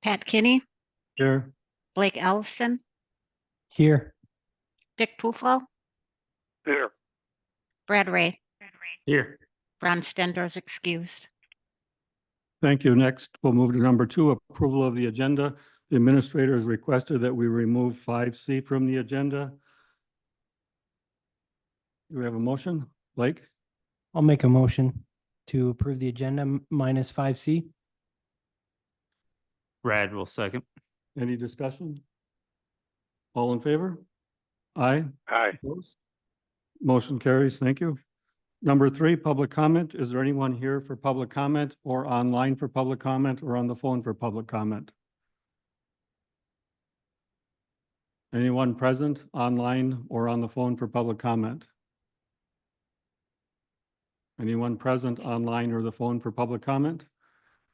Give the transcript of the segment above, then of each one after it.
Pat Kinney, Here. Blake Ellison, Here. Dick Pufo, Here. Brad Ray, Here. Ron Stender's excused. Thank you. Next, we'll move to number 2, approval of the agenda. The administrator has requested that we remove 5C from the agenda. Do we have a motion? Blake? I'll make a motion to approve the agenda minus 5C. Brad will second. Any discussion? All in favor? Aye. Aye. Opposed? Motion carries. Thank you. Number 3, public comment. Is there anyone here for public comment or online for public comment or on the phone for public comment? Anyone present online or on the phone for public comment? Anyone present online or the phone for public comment?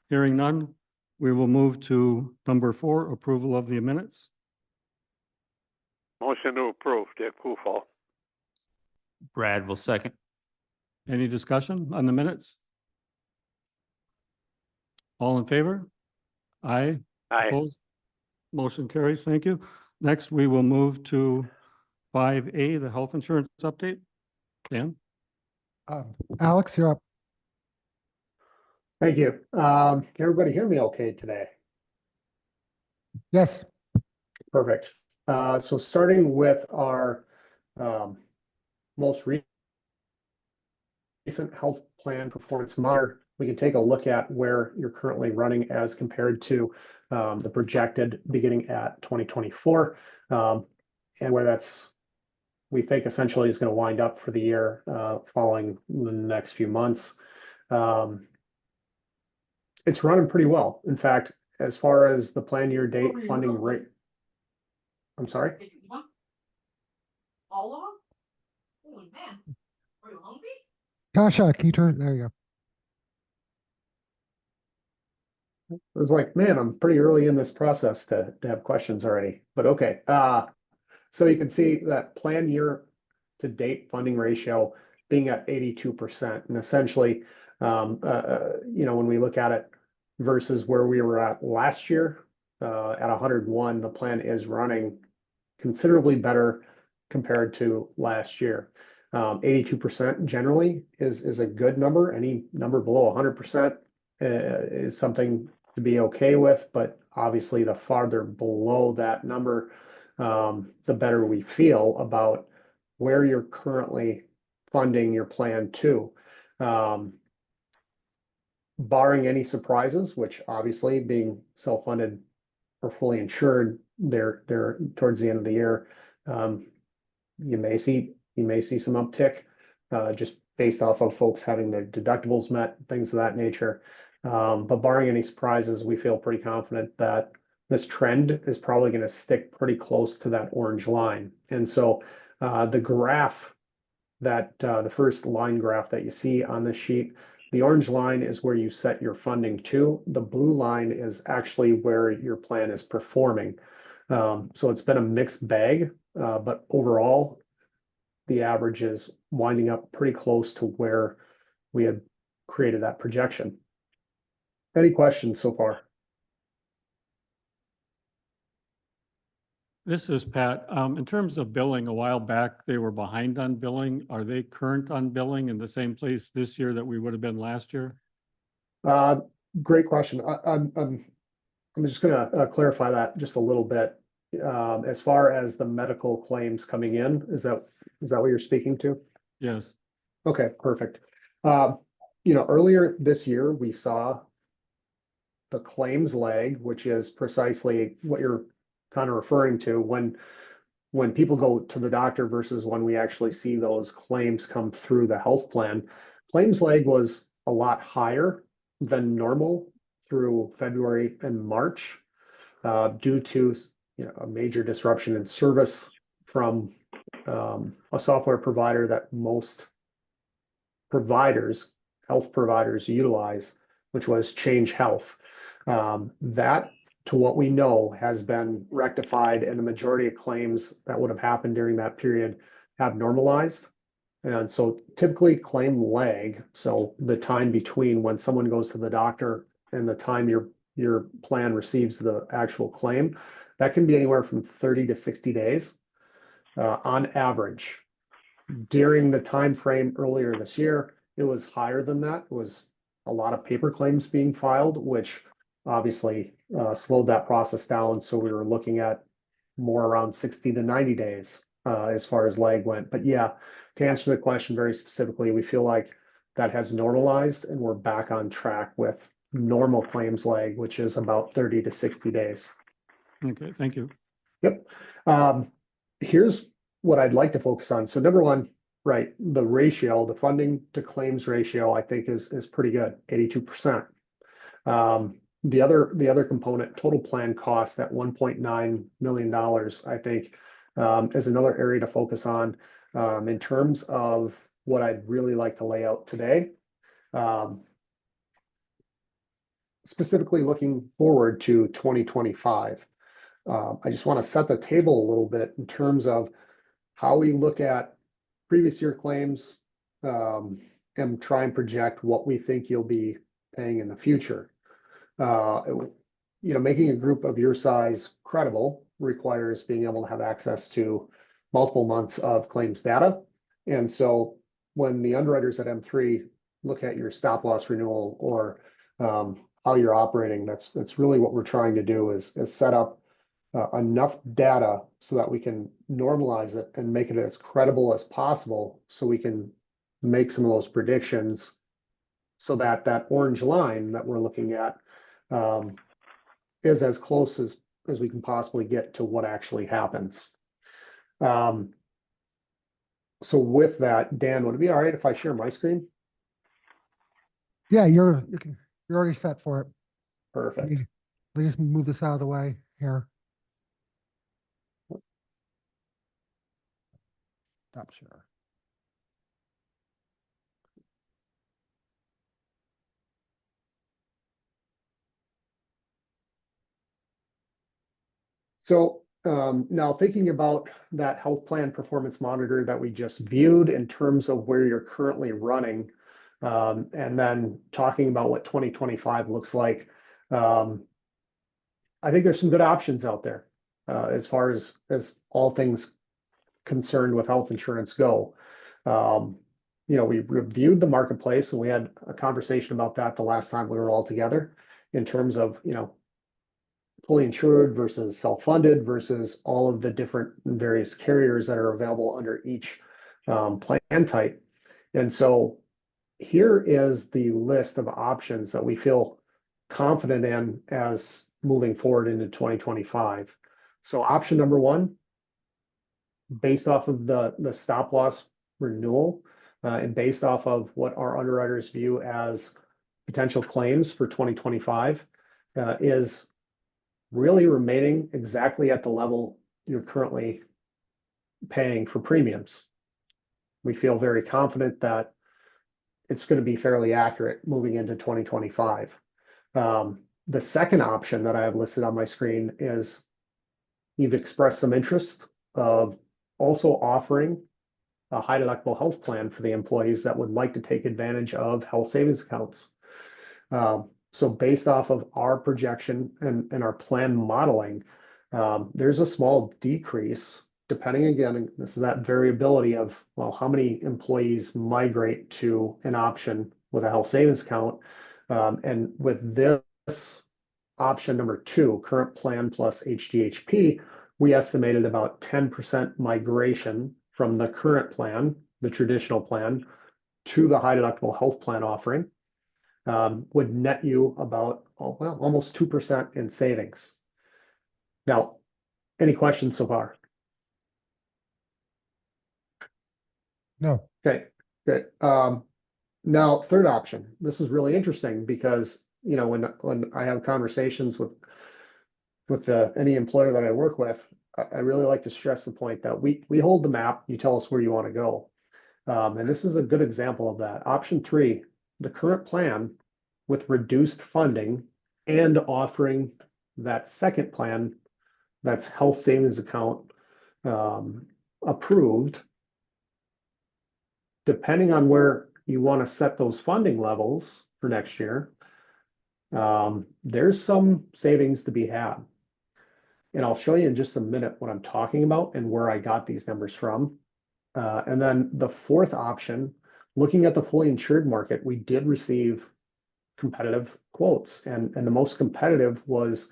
Hearing none, we will move to number 4, approval of the minutes. Motion to approve, Dick Pufo. Brad will second. Any discussion on the minutes? All in favor? Aye. Aye. Opposed? Motion carries. Thank you. Next, we will move to 5A, the health insurance update. Dan? Alex, you're up. Thank you. Can everybody hear me okay today? Yes. Perfect. So starting with our most recent health plan performance monitor, we can take a look at where you're currently running as compared to the projected beginning at 2024, and where that's we think essentially is going to wind up for the year following the next few months. It's running pretty well. In fact, as far as the plan year date funding rate, I'm sorry? All of them? Holy man, are you hungry? Tasha, can you turn? There you go. It was like, man, I'm pretty early in this process to have questions already, but okay. So you can see that plan year to date funding ratio being at 82%. And essentially, when we look at it versus where we were at last year, at 101, the plan is running considerably better compared to last year. 82% generally is a good number. Any number below 100% is something to be okay with, but obviously the farther below that number, the better we feel about where you're currently funding your plan to. Barring any surprises, which obviously being self-funded or fully insured, they're towards the end of the year, you may see some uptick just based off of folks having their deductibles met, things of that nature. But barring any surprises, we feel pretty confident that this trend is probably going to stick pretty close to that orange line. And so the graph that the first line graph that you see on this sheet, the orange line is where you set your funding to. The blue line is actually where your plan is performing. So it's been a mixed bag, but overall, the average is winding up pretty close to where we had created that projection. Any questions so far? This is Pat. In terms of billing, a while back, they were behind on billing. Are they current on billing in the same place this year that we would have been last year? Great question. I'm just going to clarify that just a little bit. As far as the medical claims coming in, is that what you're speaking to? Yes. Okay, perfect. Earlier this year, we saw the claims lag, which is precisely what you're kind of referring to when people go to the doctor versus when we actually see those claims come through the health plan. Claims lag was a lot higher than normal through February and March due to a major disruption in service from a software provider that most health providers utilize, which was Change Health. That, to what we know, has been rectified, and the majority of claims that would have happened during that period have normalized. And so typically claim lag, so the time between when someone goes to the doctor and the time you're your plan receives the actual claim. That can be anywhere from 30 to 60 days on average. During the time frame earlier this year, it was higher than that. It was a lot of paper claims being filed, which obviously slowed that process down. So we were looking at more around 60 to 90 days as far as lag went. But yeah, to answer the question very specifically, we feel like that has normalized and we're back on track with normal claims lag, which is about 30 to 60 days. Okay, thank you. Yep. Here's what I'd like to focus on. So number one, right, the ratio, the funding to claims ratio, I think is pretty good, 82%. The other component, total plan cost at $1.9 million, I think, is another area to focus on in terms of what I'd really like to lay out today. Specifically looking forward to 2025. I just want to set the table a little bit in terms of how we look at previous year claims and try and project what we think you'll be paying in the future. Making a group of your size credible requires being able to have access to multiple months of claims data. And so when the underwriters at M3 look at your stop loss renewal or how you're operating, that's really what we're trying to do is set up enough data so that we can normalize it and make it as credible as possible so we can make some of those predictions so that that orange line that we're looking at is as close as we can possibly get to what actually happens. So with that, Dan, would it be all right if I share my screen? Yeah, you're already set for it. Perfect. Let me just move this out of the way here. Stop share. So now thinking about that health plan performance monitor that we just viewed in terms of where you're currently running, and then talking about what 2025 looks like, I think there's some good options out there as far as all things concerned with health insurance go. We reviewed the marketplace and we had a conversation about that the last time we were all together in terms of, fully insured versus self-funded versus all of the different various carriers that are available under each plan type. And so here is the list of options that we feel confident in as moving forward into 2025. So option number one, based off of the stop loss renewal and based off of what our underwriters view as potential claims for 2025 is really remaining exactly at the level you're currently paying for premiums. We feel very confident that it's going to be fairly accurate moving into 2025. The second option that I have listed on my screen is you've expressed some interest of also offering a high deductible health plan for the employees that would like to take advantage of health savings accounts. So based off of our projection and our plan modeling, there's a small decrease depending, again, this is that variability of, well, how many employees migrate to an option with a health savings account. And with this option number two, current plan plus HDHP, we estimated about 10% migration from the current plan, the traditional plan, to the high deductible health plan offering. Would net you about, well, almost 2% in savings. Now, any questions so far? No. Okay, good. Now, third option. This is really interesting because, when I have conversations with any employer that I work with, I really like to stress the point that we hold the map, you tell us where you want to go. And this is a good example of that. Option three, the current plan with reduced funding and offering that second plan that's health savings account approved. Depending on where you want to set those funding levels for next year, there's some savings to be had. And I'll show you in just a minute what I'm talking about and where I got these numbers from. And then the fourth option, looking at the fully insured market, we did receive competitive quotes, and the most competitive was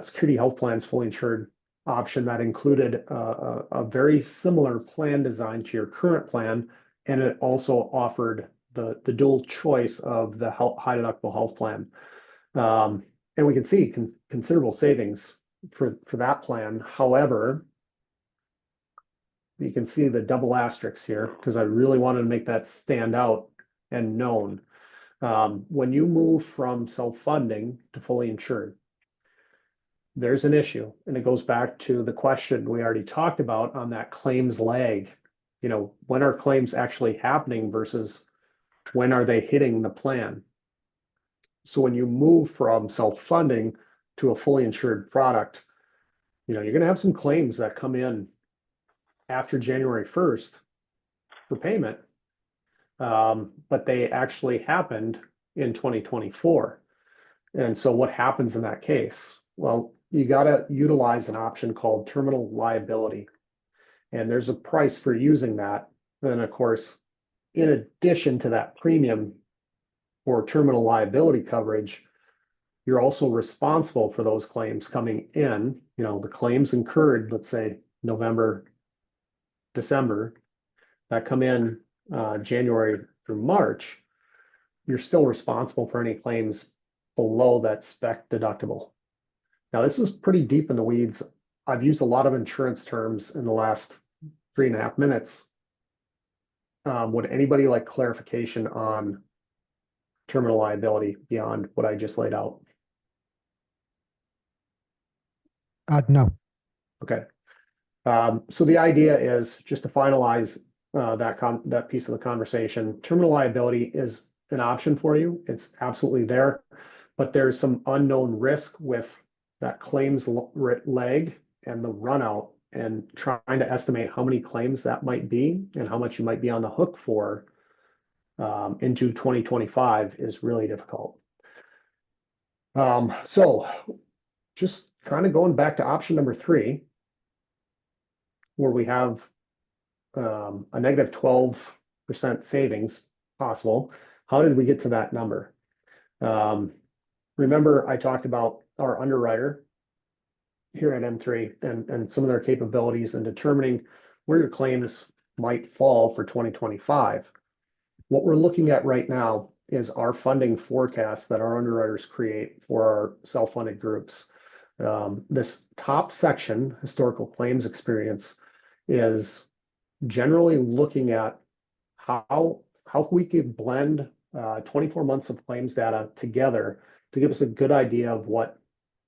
Security Health Plan's fully insured option that included a very similar plan design to your current plan, and it also offered the dual choice of the high deductible health plan. And we can see considerable savings for that plan. However, you can see the double asterisks here because I really wanted to make that stand out and known. When you move from self-funding to fully insured, there's an issue, and it goes back to the question we already talked about on that claims lag. You know, when are claims actually happening versus when are they hitting the plan? So when you move from self-funding to a fully insured product, you know, you're going to have some claims that come in after January 1st for payment, but they actually happened in 2024. And so what happens in that case? Well, you got to utilize an option called terminal liability. And there's a price for using that. Then, of course, in addition to that premium for terminal liability coverage, you're also responsible for those claims coming in. You know, the claims incurred, let's say November, December, that come in January through March, you're still responsible for any claims below that spec deductible. Now, this is pretty deep in the weeds. I've used a lot of insurance terms in the last 3.5 minutes. Would anybody like clarification on terminal liability beyond what I just laid out? No. Okay. So the idea is just to finalize that piece of the conversation. Terminal liability is an option for you. It's absolutely there, but there's some unknown risk with that claims lag and the run out, and trying to estimate how many claims that might be and how much you might be on the hook for into 2025 is really difficult. So just kind of going back to option number 3, where we have a negative 12% savings possible. How did we get to that number? Remember, I talked about our underwriter here at M3 and some of their capabilities in determining where your claims might fall for 2025. What we're looking at right now is our funding forecast that our underwriters create for our self-funded groups. This top section, historical claims experience, is generally looking at how we could blend 24 months of claims data together to give us a good idea of what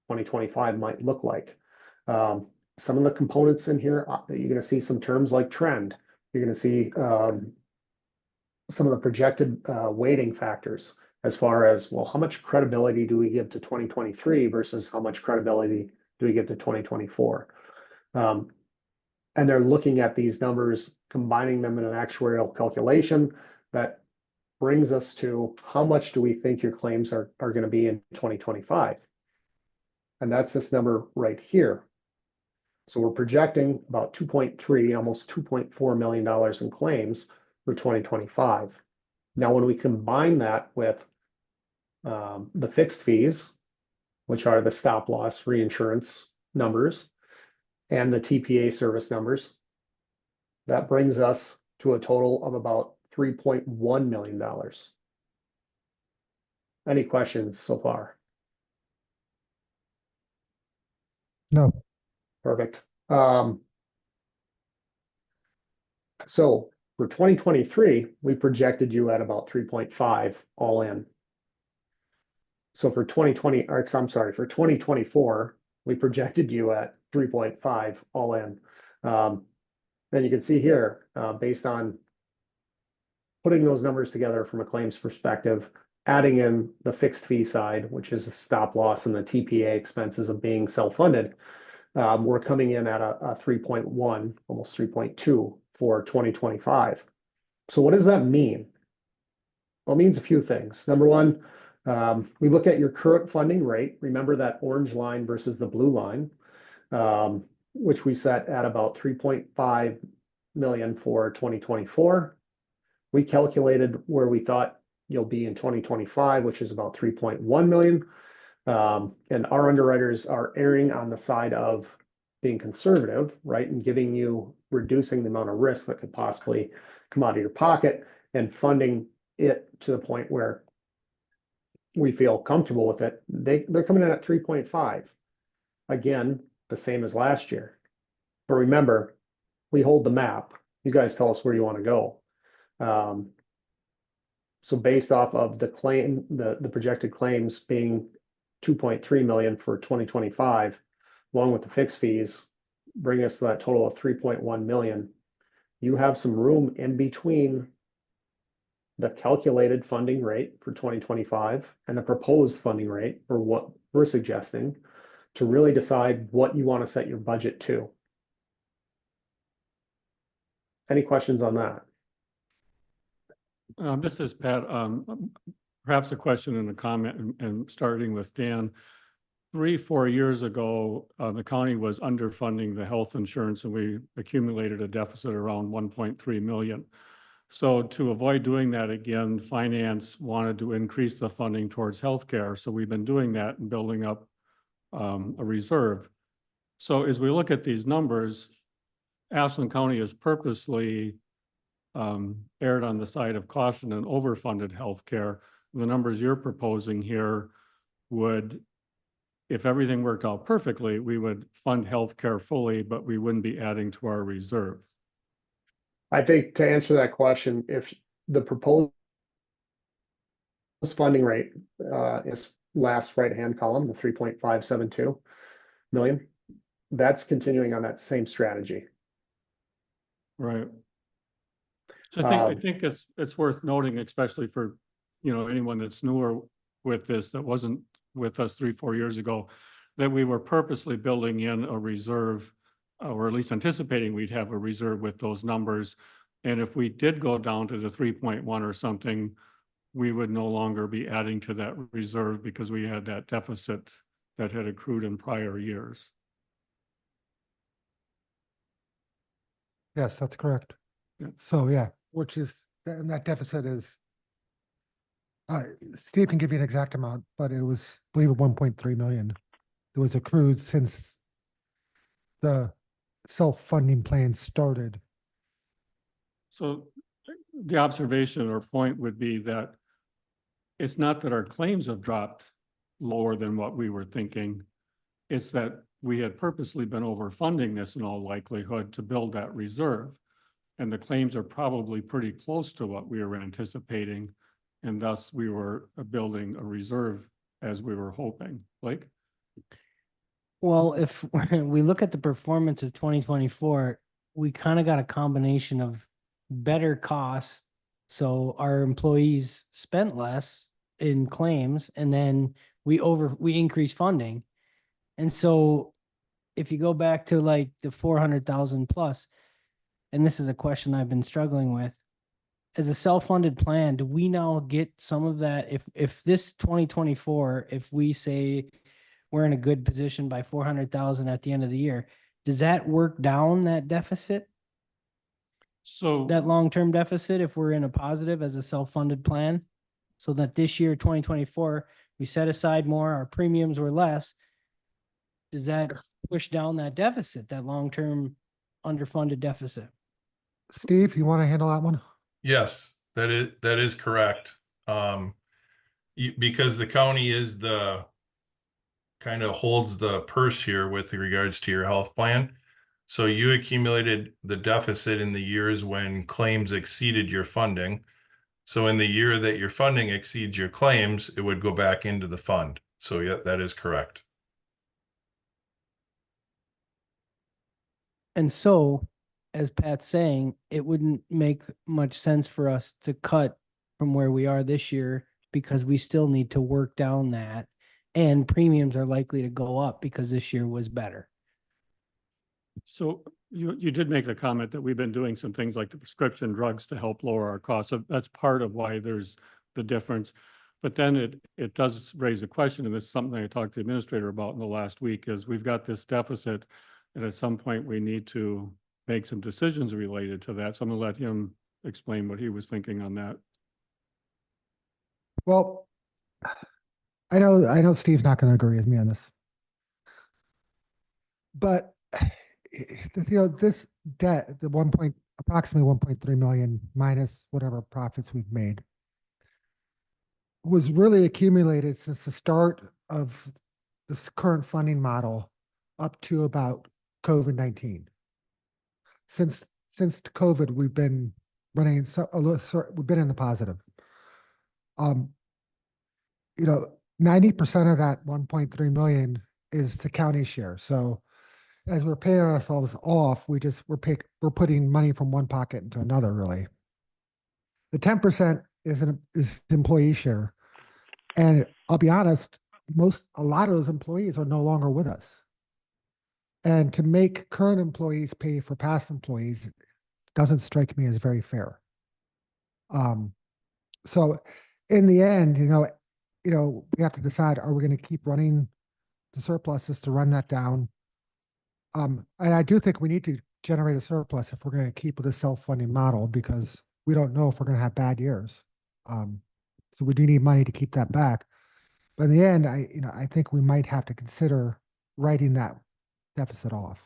2025 might look like. Some of the components in here, you're going to see some terms like trend. You're going to see some of the projected weighting factors as far as, well, how much credibility do we give to 2023 versus how much credibility do we give to 2024? And they're looking at these numbers, combining them in an actuarial calculation that brings us to how much do we think your claims are going to be in 2025. And that's this number right here. So we're projecting about 2.3, almost $2.4 million in claims for 2025. Now, when we combine that with the fixed fees, which are the stop loss reinsurance numbers, and the TPA service numbers, that brings us to a total of about $3.1 million. Any questions so far? No. Perfect. So for 2023, we projected you at about 3.5 all in. So for 2024, we projected you at 3.5 all in. Then you can see here, based on putting those numbers together from a claims perspective, adding in the fixed fee side, which is the stop loss and the TPA expenses of being self-funded, we're coming in at a 3.1, almost 3.2 for 2025. So what does that mean? Well, it means a few things. Number one, We look at your current funding rate. Remember that orange line versus the blue line, which we set at about 3.5 million for 2024. We calculated where we thought you'll be in 2025, which is about 3.1 million. And our underwriters are erring on the side of being conservative, right? And reducing the amount of risk that could possibly come out of your pocket and funding it to the point where we feel comfortable with it. They're coming in at 3.5. Again, the same as last year. But remember, we hold the map. You guys tell us where you want to go. So based off of the projected claims being 2.3 million for 2025, along with the fixed fees, bring us to that total of 3.1 million. You have some room in between the calculated funding rate for 2025 and the proposed funding rate, or what we're suggesting, to really decide what you want to set your budget to. Any questions on that? This is Pat. Perhaps a question and a comment, and starting with Dan. 3-4 years ago, the county was underfunding the health insurance, and we accumulated a deficit around 1.3 million. So to avoid doing that again, finance wanted to increase the funding towards healthcare. So we've been doing that and building up a reserve. So as we look at these numbers, Ashland County has purposely erred on the side of caution and overfunded healthcare. The numbers you're proposing here would, if everything worked out perfectly, we would fund healthcare fully, but we wouldn't be adding to our reserve. I think to answer that question, if the proposed funding rate is last right-hand column, the 3.572 million, that's continuing on that same strategy. Right. So I think it's worth noting, especially for, anyone that's newer with this, that wasn't with us 3-4 years ago, that we were purposely building in a reserve, or at least anticipating we'd have a reserve with those numbers. And if we did go down to the 3.1 or something, we would no longer be adding to that reserve because we had that deficit that had accrued in prior years. Yes, that's correct. Yeah. So, yeah, and that deficit is, Steve can give you an exact amount, but it was, I believe, 1.3 million. It was accrued since the self-funding plan started. So the observation or point would be that it's not that our claims have dropped lower than what we were thinking. It's that we had purposely been overfunding this in all likelihood to build that reserve. And the claims are probably pretty close to what we were anticipating. And thus we were building a reserve as we were hoping. Blake? Well, if we look at the performance of 2024, we kind of got a combination of better costs. So our employees spent less in claims, and then we increased funding. And so if you go back to like the 400,000 plus, and this is a question I've been struggling with, as a self-funded plan, do we now get some of that? If this 2024, if we say we're in a good position by 400,000 at the end of the year, does that work down that deficit? So That long-term deficit, if we're in a positive as a self-funded plan, so that this year, 2024, we set aside more, our premiums were less, does that push down that deficit, that long-term underfunded deficit? Steve, you want to handle that one? Yes, that is correct. Because the county is kind of holds the purse here with regards to your health plan. So you accumulated the deficit in the years when claims exceeded your funding. So in the year that your funding exceeds your claims, it would go back into the fund. So yeah, that is correct. And so, as Pat's saying, it wouldn't make much sense for us to cut from where we are this year because we still need to work down that, and premiums are likely to go up because this year was better. So you did make the comment that we've been doing some things like the prescription drugs to help lower our costs. So that's part of why there's the difference. But then it does raise a question, and this is something I talked to the administrator about in the last week, is we've got this deficit, and at some point we need to make some decisions related to that. So I'm gonna let him explain what he was thinking on that. Well, I know Steve's not going to agree with me on this. But this debt, the approximately 1.3 million minus whatever profits we've made, was really accumulated since the start of this current funding model up to about COVID-19. Since COVID, we've been running we've been in the positive. 90% of that 1.3 million is the county share. So as we're paying ourselves off, we're putting money from one pocket into another, really. The 10% is employee share. And I'll be honest, a lot of those employees are no longer with us. And to make current employees pay for past employees doesn't strike me as very fair. So in the end, we have to decide, are we going to keep running the surpluses to run that down? And I do think we need to generate a surplus if we're going to keep with a self-funding model, because we don't know if we're going to have bad years. So we do need money to keep that back. But in the end, I think we might have to consider writing that deficit off.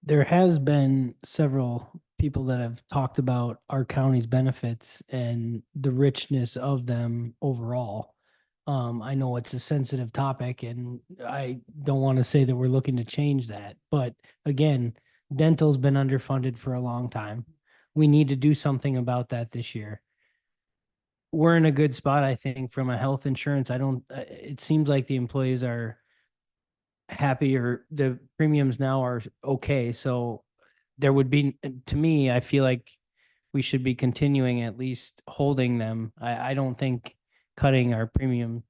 There has been several people that have talked about our county's benefits and the richness of them overall. I know it's a sensitive topic, and I don't want to say that we're looking to change that. But again, dental's been underfunded for a long time. We need to do something about that this year. We're in a good spot, I think, from a health insurance. It seems like the employees are happy, or the premiums now are okay. So there would be, to me, I feel like we should be continuing, at least holding them. I don't think cutting our premium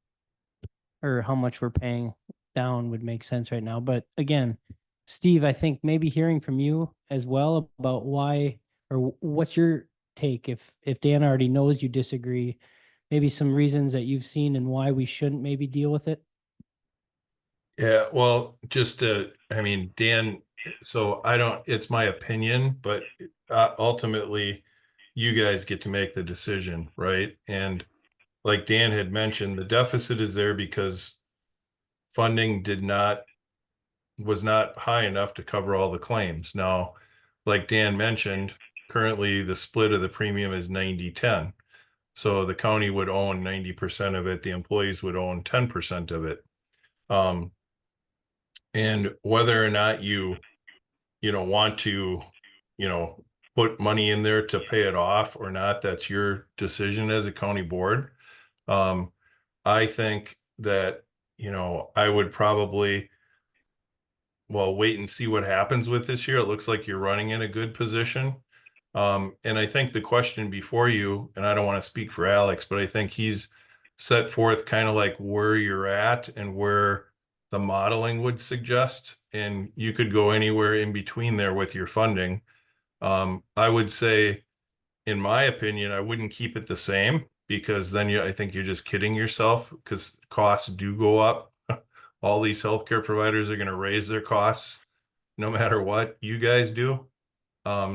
or how much we're paying down would make sense right now. But again, Steve, I think maybe hearing from you as well about why, or what's your take, if Dan already knows you disagree, maybe some reasons that you've seen and why we shouldn't maybe deal with it. Yeah, well, Dan, so it's my opinion, but ultimately you guys get to make the decision, right? And like Dan had mentioned, the deficit is there because funding was not high enough to cover all the claims. Now, like Dan mentioned, currently the split of the premium is 90-10. So the county would own 90% of it, the employees would own 10% of it. And whether or not you want to, put money in there to pay it off or not, that's your decision as a county board. I think that, I would probably, wait and see what happens with this year. It looks like you're running in a good position. And I think the question before you, and I don't want to speak for Alex, but I think he's set forth kind of like where you're at and where the modeling would suggest, and you could go anywhere in between there with your funding. I would say, in my opinion, I wouldn't keep it the same, because then I think you're just kidding yourself, because costs do go up. All these healthcare providers are going to raise their costs no matter what you guys do.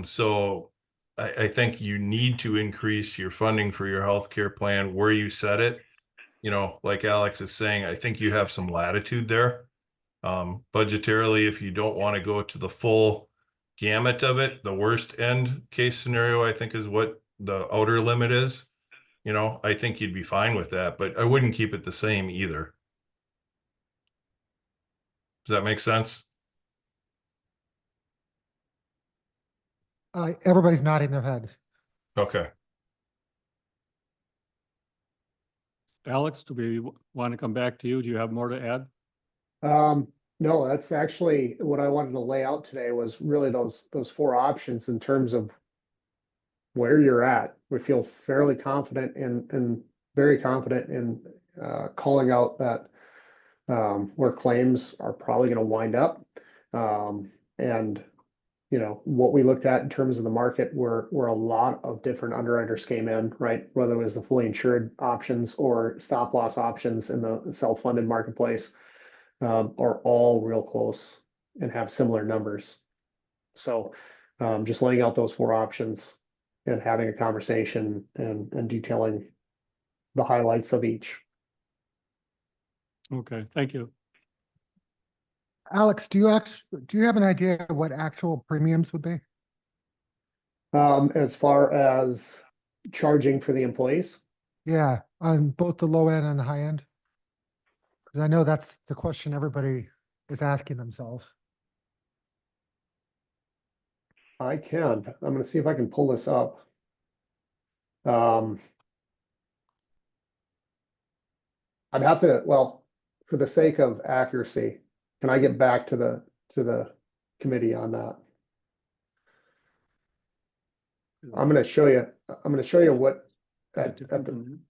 So I think you need to increase your funding for your healthcare plan where you set it. Like Alex is saying, I think you have some latitude there. Budgetarily, if you don't want to go to the full gamut of it, the worst end case scenario, I think, is what the outer limit is. I think you'd be fine with that, but I wouldn't keep it the same either. Does that make sense? Everybody's nodding their heads. Okay. Alex, do we want to come back to you? Do you have more to add? No, that's actually what I wanted to lay out today, was really those four options in terms of where you're at. We feel fairly confident and very confident in calling out that where claims are probably going to wind up. And what we looked at in terms of the market where a lot of different underwriters came in, right? Whether it was the fully insured options or stop loss options in the self-funded marketplace, are all real close and have similar numbers. So, just laying out those four options and having a conversation and detailing the highlights of each. Okay, thank you. Alex, do you have an idea of what actual premiums would be? As far as charging for the employees, Yeah, on both the low end and the high end? Because I know that's the question everybody is asking themselves. I can. I'm gonna see if I can pull this up. I'd have to, well, for the sake of accuracy, can I get back to the committee on that? I'm gonna show you what Is it at different the, than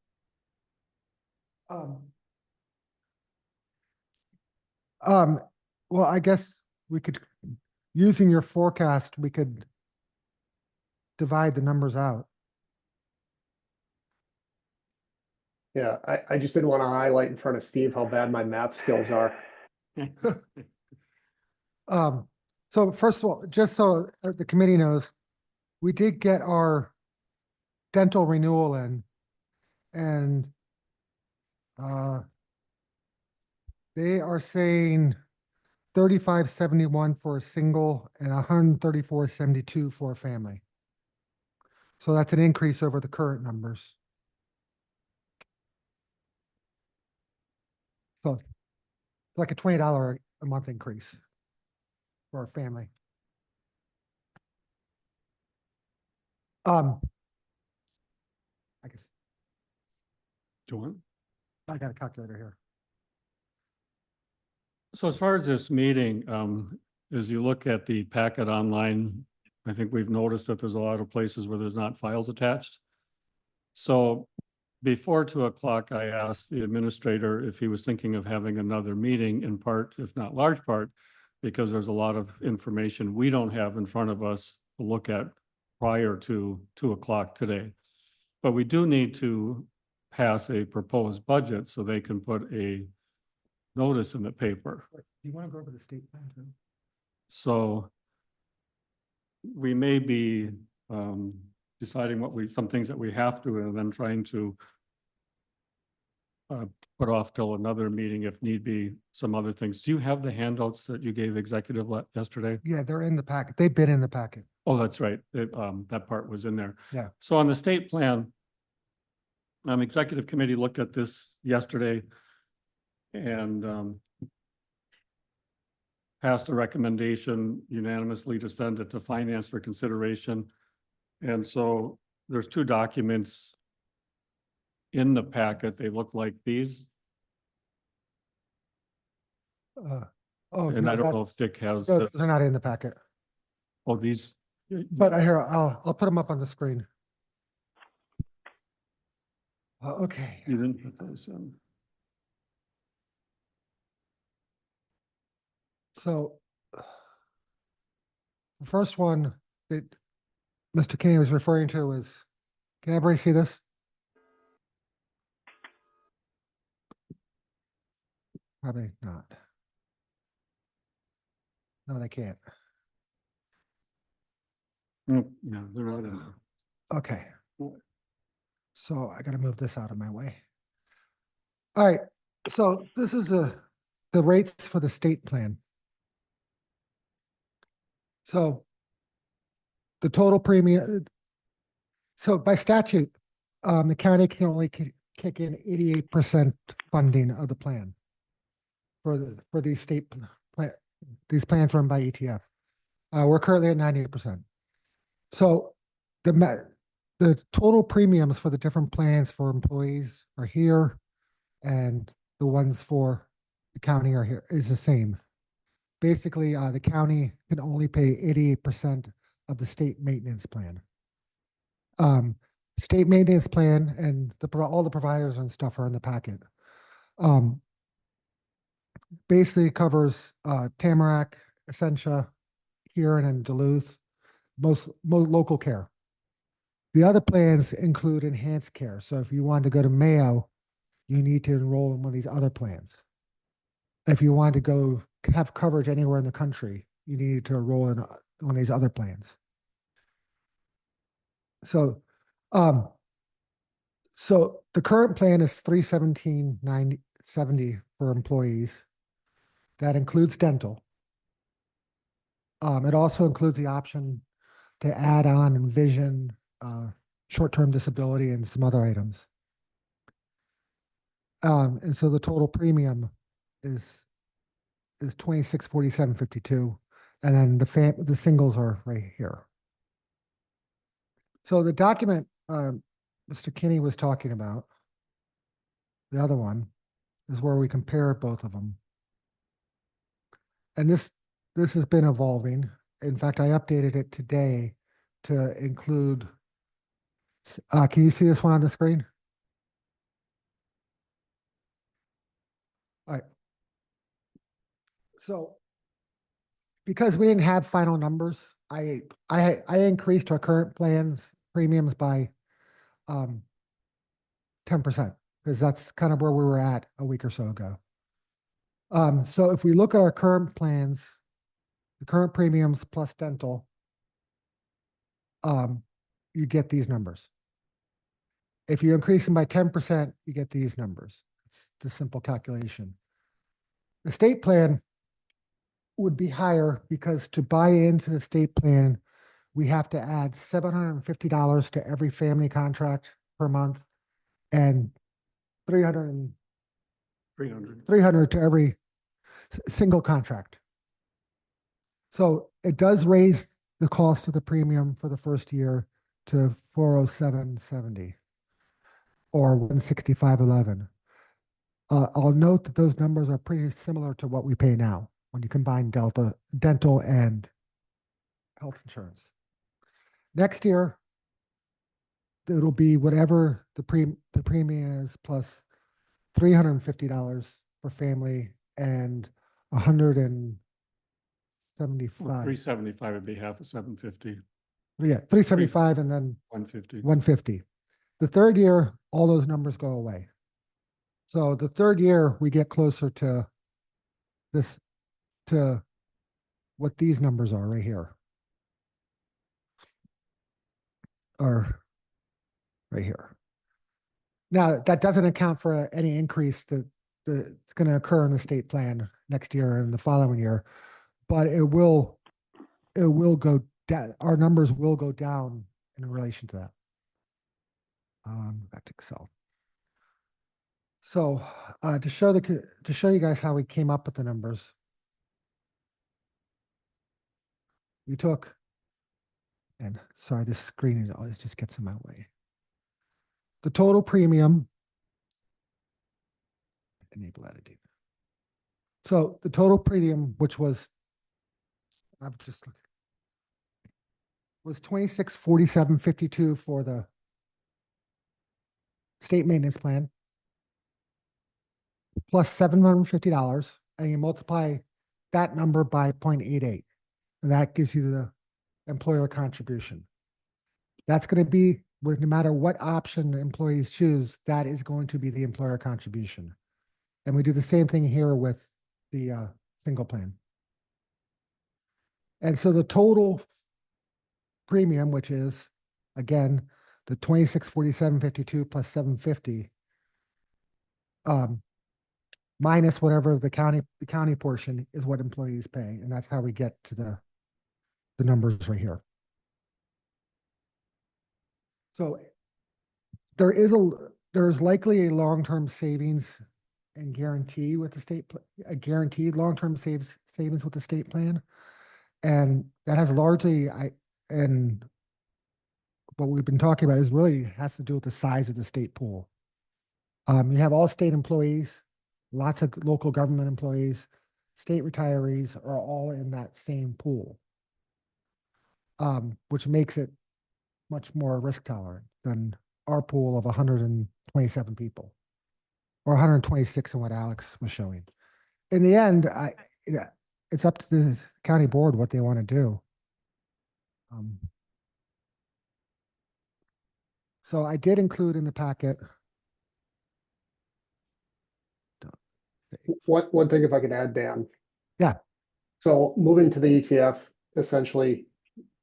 Well, I guess we could, using your forecast, we could divide the numbers out. yeah, I just didn't want to highlight in front of Steve how bad my math skills are. that? So first of all, just so the committee knows, we did get our dental renewal in, and they are saying 3571 for a single and 134.72 for a family. So that's an increase over the current numbers. So it's like a $20 a month increase for a family. I guess Do you want? I got a calculator here. So as far as this meeting, as you look at the packet online, I think we've noticed that there's a lot of places where there's not files attached. So before 2 o'clock, I asked the administrator if he was thinking of having another meeting, in part, if not large part, because there's a lot of information we don't have in front of us to look at prior to 2 o'clock today. But we do need to pass a proposed budget so they can put a notice in the paper. Do you want to go over the state plan too? So we may be deciding some things that we have to, and then trying to put off till another meeting if need be, some other things. Do you have the handouts that you gave executive yesterday? Yeah, they're in the packet. They've been in the packet. Oh, that's right. That part was in there. Yeah. So on the state plan, executive committee looked at this yesterday and passed a recommendation unanimously to send it to finance for consideration. And so there's 2 documents in the packet. They look like these. Oh, And no, I don't know that's- if Dick has, no, they're not in the packet, these. but here, I'll put them up on the screen. Okay, You didn't put those in. so the first one that Mr. Kinney was referring to is, can everybody see this? Probably not. No, they can't. No, they're not in there. Okay. So I gotta move this out of my way. All right, so this is the rates for the state plan. So the total premium, so by statute, the county can only kick in 88% funding of the plan for these state plan, these plans run by ETF. We're currently at 98%. So the total premiums for the different plans for employees are here, and the ones for the county are here, is the same. Basically, the county can only pay 88% of the state maintenance plan. State maintenance plan and all the providers and stuff are in the packet. Basically covers Tamarack, Essentia, here and in Duluth, most local care. The other plans include enhanced care. So if you want to go to Mayo, you need to enroll in one of these other plans. If you want to go have coverage anywhere in the country, you need to enroll in one of these other plans. So, so the current plan is $317,970 for employees. That includes dental. It also includes the option to add on vision, short-term disability, and some other items. And so the total premium is $2647.52, and then the singles are right here. So the document Mr. Kinney was talking about, the other one, is where we compare both of them. And this has been evolving. In fact, I updated it today to include, can you see this one on the screen? All right. So because we didn't have final numbers, I increased our current plans premiums by 10%, because that's kind of where we were at a week or so ago. So if we look at our current plans, the current premiums plus dental, you get these numbers. If you increase them by 10%, you get these numbers. It's the simple calculation. The state plan would be higher because to buy into the state plan, we have to add $750 to every family contract per month and 300 to every single contract. So it does raise the cost of the premium for the first year to $407.70 or $165.11. I'll note that those numbers are pretty similar to what we pay now when you combine dental and health insurance. Next year, it'll be whatever the premium is plus $350 for family and $175. 375 would be half of 750, Yeah, 375 and then 150. 150. The third year, all those numbers go away. So the third year, we get closer to this, to what these numbers are right here. Or right here. Now, that doesn't account for any increase that's going to occur in the state plan next year and the following year, but it will go down. Our numbers will go down in relation to that. Back to Excel. So to show you guys how we came up with the numbers, we took, and sorry, this screen always just gets in my way. The total premium, enable editing. So the total premium, which was, I've just looked, was $2647.52 for the state maintenance plan, plus $750, and you multiply that number by 0.88, and that gives you the employer contribution. That's going to be, with no matter what option employees choose, that is going to be the employer contribution. And we do the same thing here with the single plan. And so the total premium, which is, again, the $2647.52 plus $750, minus whatever the county portion is what employees pay. And that's how we get to the numbers right here. So there's likely a long-term savings and guarantee with the state, a guaranteed long-term savings with the state plan. And that has largely, and what we've been talking about is really has to do with the size of the state pool. You have all state employees, lots of local government employees, state retirees are all in that same pool, which makes it much more risk tolerant than our pool of 127 people, or 126 in what Alex was showing. In the end, it's up to the county board what they want to do. So I did include in the packet. One thing if I could add, Dan. Yeah. So moving to the ETF, essentially,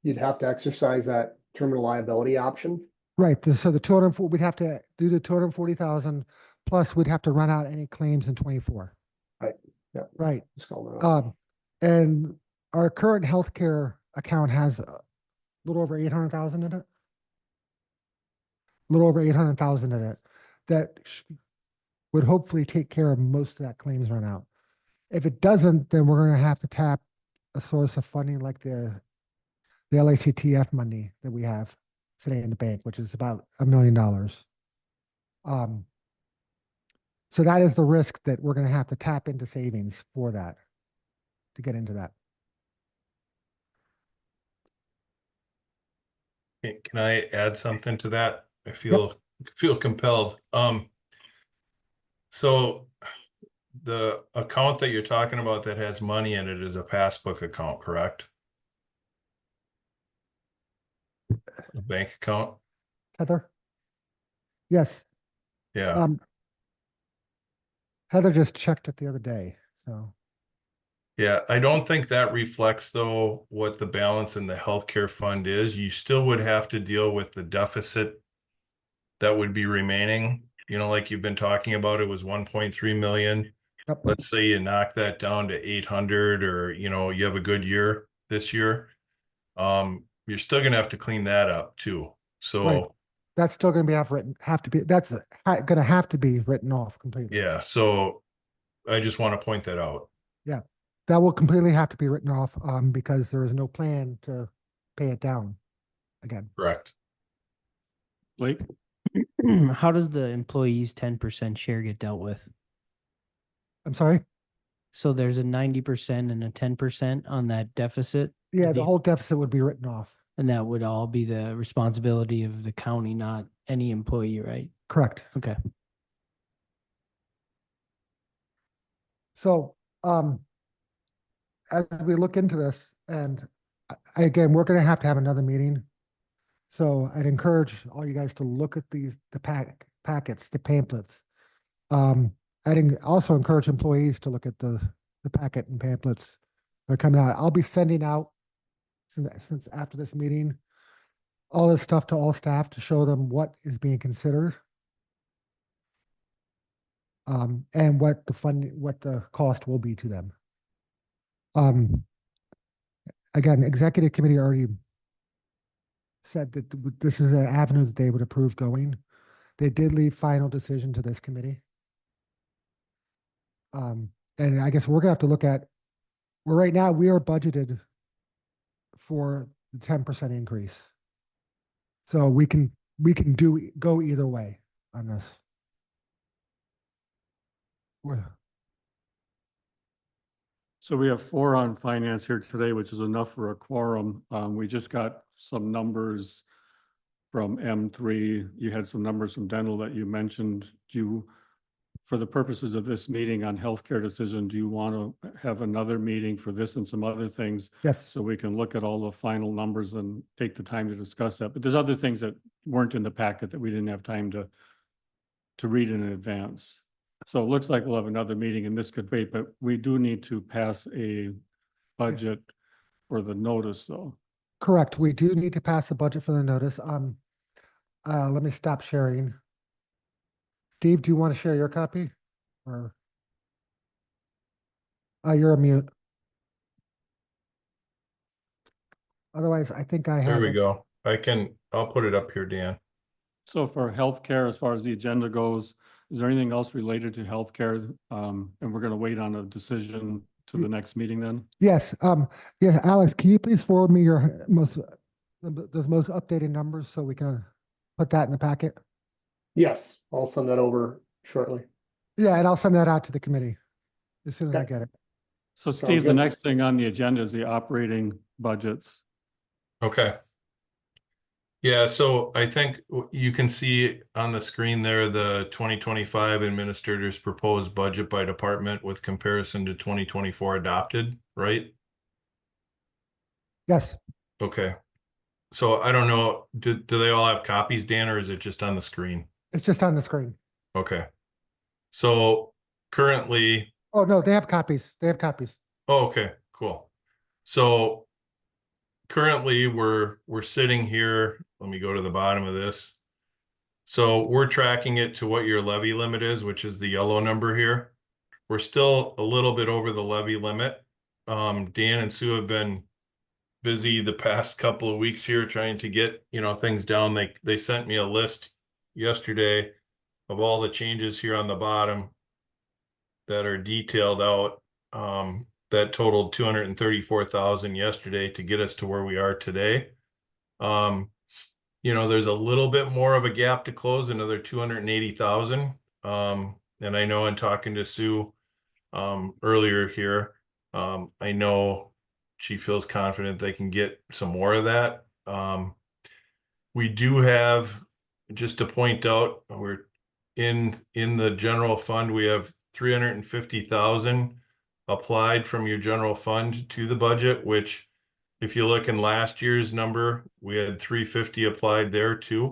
you'd have to exercise that terminal liability option. Right, so the 204, we'd have to do the 240,000, plus we'd have to run out any claims in 24. Right, yeah. Right, Just call that out. and our current healthcare account has a little over 800,000 in it. A little over 800,000 in it, that would hopefully take care of most of that claims run out. If it doesn't, then we're gonna have to tap a source of funding like the LACTF money that we have today in the bank, which is about $1 million. So that is the risk that we're gonna have to tap into savings for that, to get into that. Can I add something to that? I feel compelled. So the account that you're talking about that has money in it is a passbook account, correct? A bank account? Heather? Yes, Yeah. Heather just checked it the other day, so. Yeah, I don't think that reflects though what the balance in the healthcare fund is. You still would have to deal with the deficit that would be remaining. You know, like you've been talking about, it was 1.3 million. Yep. Let's say you knock that down to 800, or you know, you have a good year this year. You're still gonna have to clean that up too. So Right. That's still gonna be that's gonna have to be written off completely. yeah, so I just want to point that out. Yeah, that will completely have to be written off, because there is no plan to pay it down again. Correct. Blake? How does the employees' 10% share get dealt with? I'm sorry? So there's a 90% and a 10% on that deficit, Yeah, the The- whole deficit would be written off. and that would all be the responsibility of the county, not any employee, right? Correct. Okay. So, as we look into this, and again, we're gonna have to have another meeting. So I'd encourage all you guys to look at the packets, the pamphlets. I'd also encourage employees to look at the packet and pamphlets that are coming out. I'll be sending out, since after this meeting, all this stuff to all staff to show them what is being considered. And what the cost will be to them. Again, executive committee already said that this is an avenue that they would approve going. They did leave final decision to this committee. And I guess we're gonna have to look at, well, right now we are budgeted for the 10% increase. So we can go either way on this. So we have 4 on finance here today, which is enough for a quorum. We just got some numbers from M3. You had some numbers from dental that you mentioned. For the purposes of this meeting on healthcare decision, do you want to have another meeting for this and some other things? Yes. So we can look at all the final numbers and take the time to discuss that. But there's other things that weren't in the packet that we didn't have time to read in advance. So it looks like we'll have another meeting and this could wait, but we do need to pass a budget for the notice though. Correct. We do need to pass the budget for the notice. Let me stop sharing. Steve, do you want to share your copy? Or you're a mute. Otherwise, I think I have. There we it. go. I'll put it up here, Dan. So for healthcare, as far as the agenda goes, is there anything else related to healthcare? And we're going to wait on a decision to the next meeting then? Yes. Yeah, Alex, can you please forward me your those most updated numbers so we can put that in the packet? Yes, I'll send that over shortly. Yeah, and I'll send that out to the committee as soon as I Okay. get it. So Sounds Steve, the good. next thing on the agenda is the operating budgets. Okay. Yeah, so I think you can see on the screen there, the 2025 administrator's proposed budget by department with comparison to 2024 adopted. right? Yes, Okay. So I don't know, do they all have copies, Dan, or is it just on the screen? it's just on the screen. Okay. So currently, Oh, no, they have copies. They have copies. oh, okay, cool. So currently we're sitting here. Let me go to the bottom of this. So we're tracking it to what your levy limit is, which is the yellow number here. We're still a little bit over the levy limit. Dan and Sue have been busy the past couple of weeks here trying to get, things down. They sent me a list yesterday of all the changes here on the bottom that are detailed out. That totaled 234,000 yesterday to get us to where we are today. There's a little bit more of a gap to close, another 280,000. And I know in talking to Sue earlier here, I know she feels confident they can get some more of that. We do have, just to point out, we're in the general fund, we have 350,000 applied from your general fund to the budget, which if you look in last year's number, we had 350 applied there too.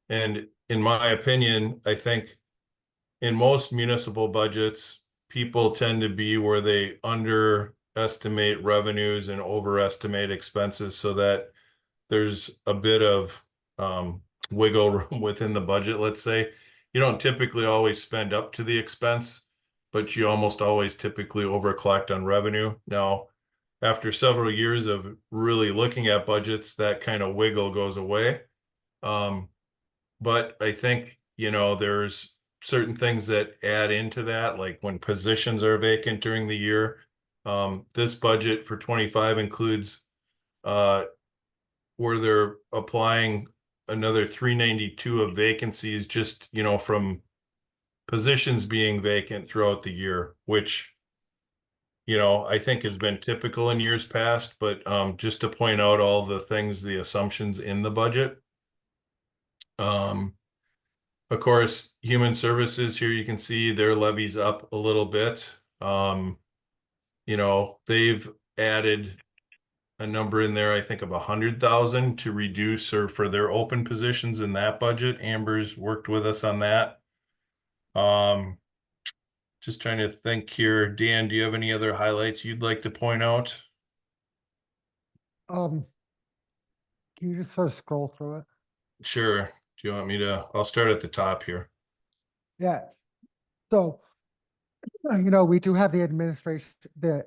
And in my opinion, I think in most municipal budgets, people tend to be where they underestimate revenues and overestimate expenses so that there's a bit of wiggle room within the budget, let's say. You don't typically always spend up to the expense, but you almost always typically overcollect on revenue. Now, after several years of really looking at budgets, that kind of wiggle goes away. But I think, there's certain things that add into that, like when positions are vacant during the year. This budget for 25 includes where they're applying another 392 of vacancies just, from positions being vacant throughout the year, which, I think has been typical in years past, but just to point out all the things, the assumptions in the budget. Of course, human services here, you can see their levies up a little bit. They've added a number in there, I think of 100,000 to reduce or for their open positions in that budget. Amber's worked with us on that. Just trying to think here. Dan, do you have any other highlights you'd like to point out? Can you just sort of scroll through it? Sure. Do you want me to? I'll start at the top here. Yeah. So, we do have the administration, the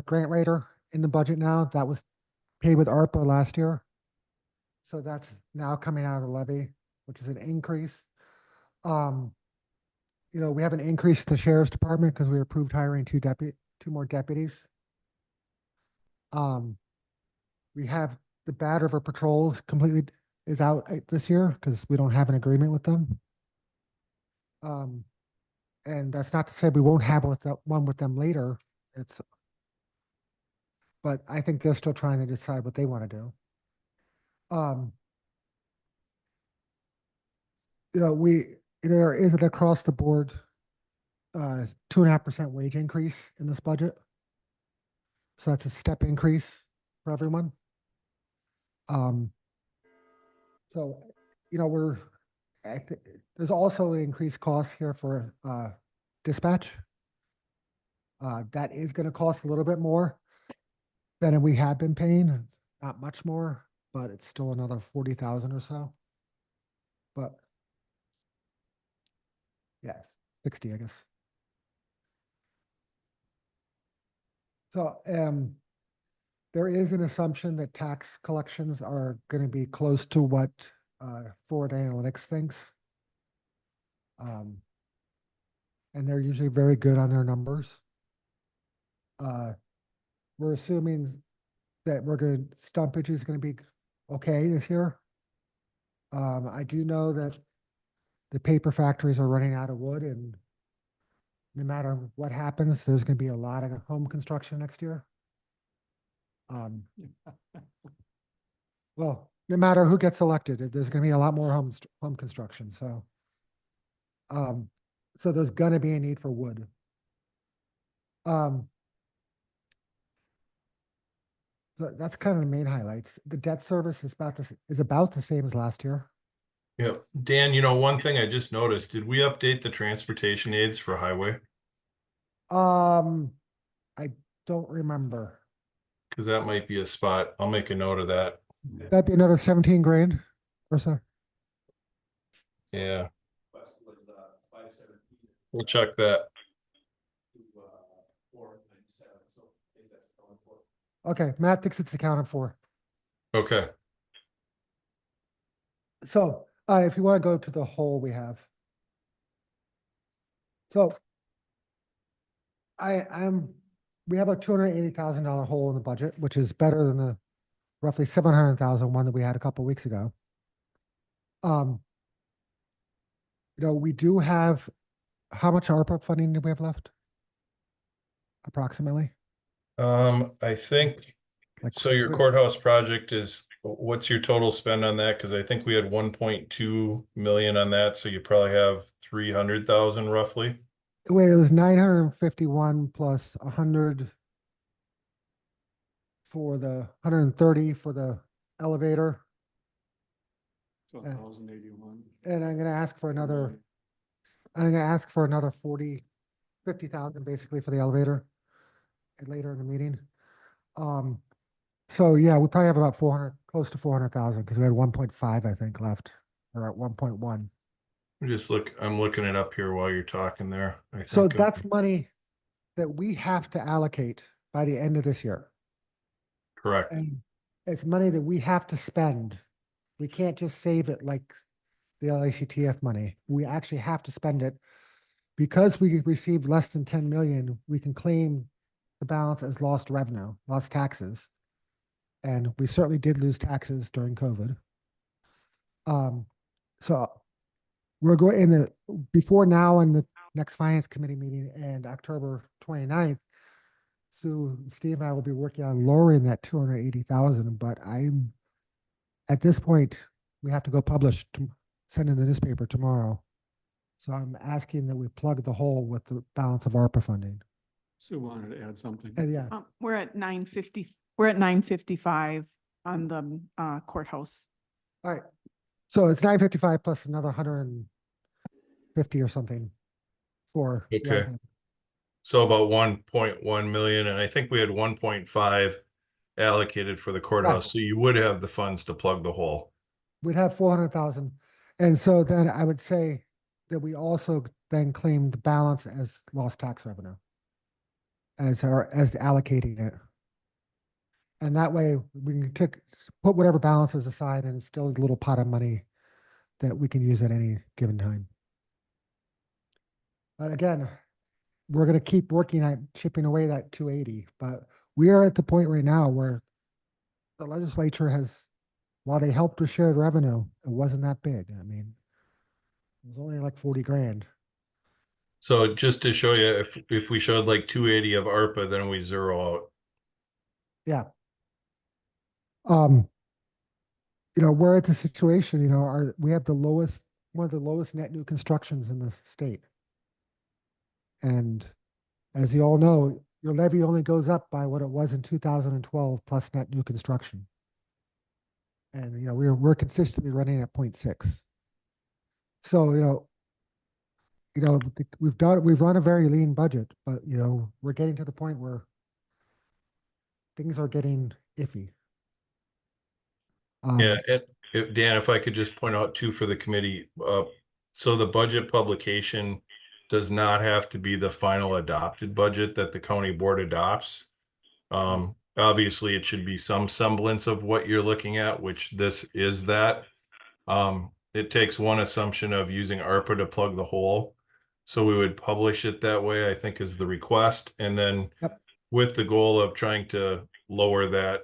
grant writer in the budget now that was paid with ARPA last year. So that's now coming out of the levy, which is an increase. We have an increase in the sheriff's department because we approved hiring two more deputies. We have the Bad River patrols completely is out this year because we don't have an agreement with them. And that's not to say we won't have one with them later. But I think they're still trying to decide what they want to do. There is an across the board 2.5% wage increase in this budget. So that's a step increase for everyone. So, there's also increased costs here for dispatch. That is going to cost a little bit more than we have been paying. It's not much more, but it's still another 40,000 or so. But yeah, 60, I guess. So there is an assumption that tax collections are going to be close to what Forward Analytics thinks. And they're usually very good on their numbers. We're assuming that stumpage is going to be okay this year. I do know that the paper factories are running out of wood, and no matter what happens, there's going to be a lot of home construction next year. Well, no matter who gets elected, there's going to be a lot more home construction. So, so there's going to be a need for wood. That's kind of the main highlights. The debt service is about the same as last year. Yep. Dan, you know, one thing I just noticed, did we update the transportation aids for highway? I don't remember. Cause that might be a spot. I'll make a note of that. That'd be another 17 grand or so. Yeah. We'll check that. Okay, Matt thinks it's accounted for. Okay. So, if you want to go to the hole we have. So we have a $280,000 hole in the budget, which is better than the roughly 700,000 one that we had a couple weeks ago. We do have, how much ARPA funding do we have left? Approximately, I think, like, so your courthouse project is, what's your total spend on that? Cause I think we had 1.2 million on that, so you probably have 300,000 roughly. wait, it was 951 plus 100 for the 130 for the elevator. So Yeah. 1,081. And I'm gonna ask for another, I'm gonna ask for another 50,000 basically for the elevator later in the meeting. So yeah, we probably have about 400, close to 400,000 because we had 1.5, I think, left, or at 1.1. I'm looking it up here while you're talking there. I So think, that's money that we have to allocate by the end of this year. correct. And it's money that we have to spend. We can't just save it like the LACTF money. We actually have to spend it. Because we received less than 10 million, we can claim the balance as lost revenue, lost taxes. And we certainly did lose taxes during COVID. So we're going in before now in the next finance committee meeting and October 29th, Steve and I will be working on lowering that 280,000, but at this point, we have to go publish, send in the newspaper tomorrow. So I'm asking that we plug the hole with the balance of ARPA funding. Sue wanted to add something. And yeah, We're at 950, we're at 955 on the courthouse. all right. So it's 955 plus another 150 or something for. the Okay. other- So about 1.1 million, and I think we had 1.5 allocated for the courthouse, so you would have the funds to plug the hole. We'd have 400,000. And so then I would say that we also then claim the balance as lost tax revenue. As allocating it. And that way we can put whatever balances aside and it's still a little pot of money that we can use at any given time. But again, we're going to keep working at chipping away that 280, but we are at the point right now where the legislature has, while they helped with shared revenue, it wasn't that big. I mean, it was only like 40 grand. So just to show you, if we showed like 280 of ARPA, then we zero out. Yeah. We're at the situation, we have one of the lowest net new constructions in the state. And as you all know, your levy only goes up by what it was in 2012 plus net new construction. And, we're consistently running at 0.6. So, we've run a very lean budget, but, we're getting to the point where things are getting iffy. Yeah, Dan, if I could just point out too for the committee, so the budget publication does not have to be the final adopted budget that the county board adopts. Obviously it should be some semblance of what you're looking at, which this is that. It takes one assumption of using ARPA to plug the hole. So we would publish it that way, I think is the request. And then with the goal of trying to lower that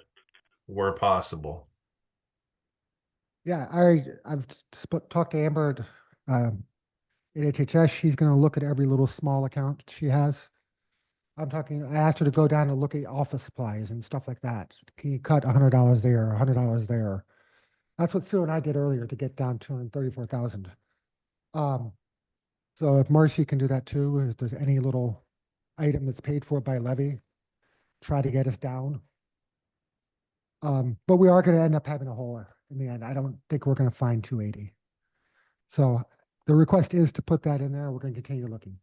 where possible. Yeah, I've talked to Amber at HHS. She's going to look at every little small account she has. I asked her to go down and look at office supplies and stuff like that. Can you cut $100 there, $100 there? That's what Sue and I did earlier to get down 234,000. So if Marcy can do that too, if there's any little item that's paid for by levy, try to get us down. But we are gonna end up having a hole in the end. I don't think we're gonna find 280. So the request is to put that in there. We're gonna continue looking.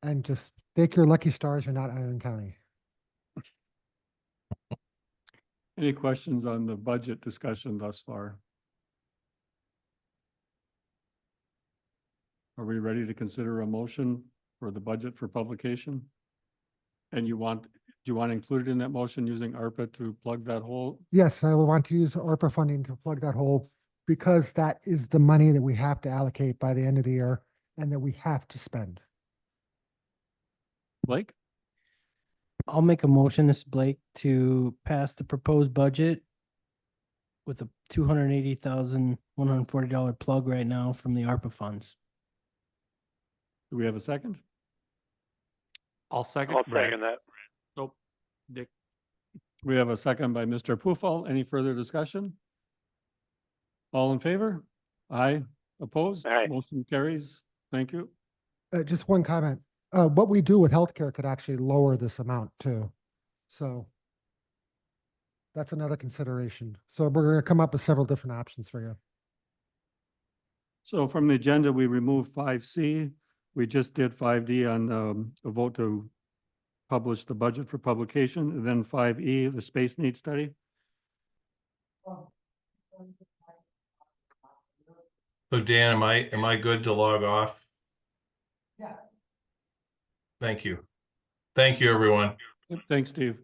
And just take your lucky stars, you're not Island County. Any questions on the budget discussion thus far? Are we ready to consider a motion for the budget for publication? And do you want to include it in that motion using ARPA to plug that hole? Yes, I will want to use ARPA funding to plug that hole because that is the money that we have to allocate by the end of the year and that we have to spend. Blake? I'll make a motion, this is Blake, to pass the proposed budget with a $280,140 plug right now from the ARPA funds. Do we have a second? I'll second. I'll Brad. second that. Nope. Dick. We have a second by Mr. Poofall. Any further discussion? All in favor? Aye. Opposed? Aye. Motion carries. Thank you. Just one comment. What we do with healthcare could actually lower this amount too. So that's another consideration. So we're gonna come up with several different options for you. So from the agenda, we removed 5C. We just did 5D on a vote to publish the budget for publication, and then 5E, the space needs study. So Dan, am I good to log off? Yeah. Thank you. Thank you, everyone. Yep, thanks, Steve.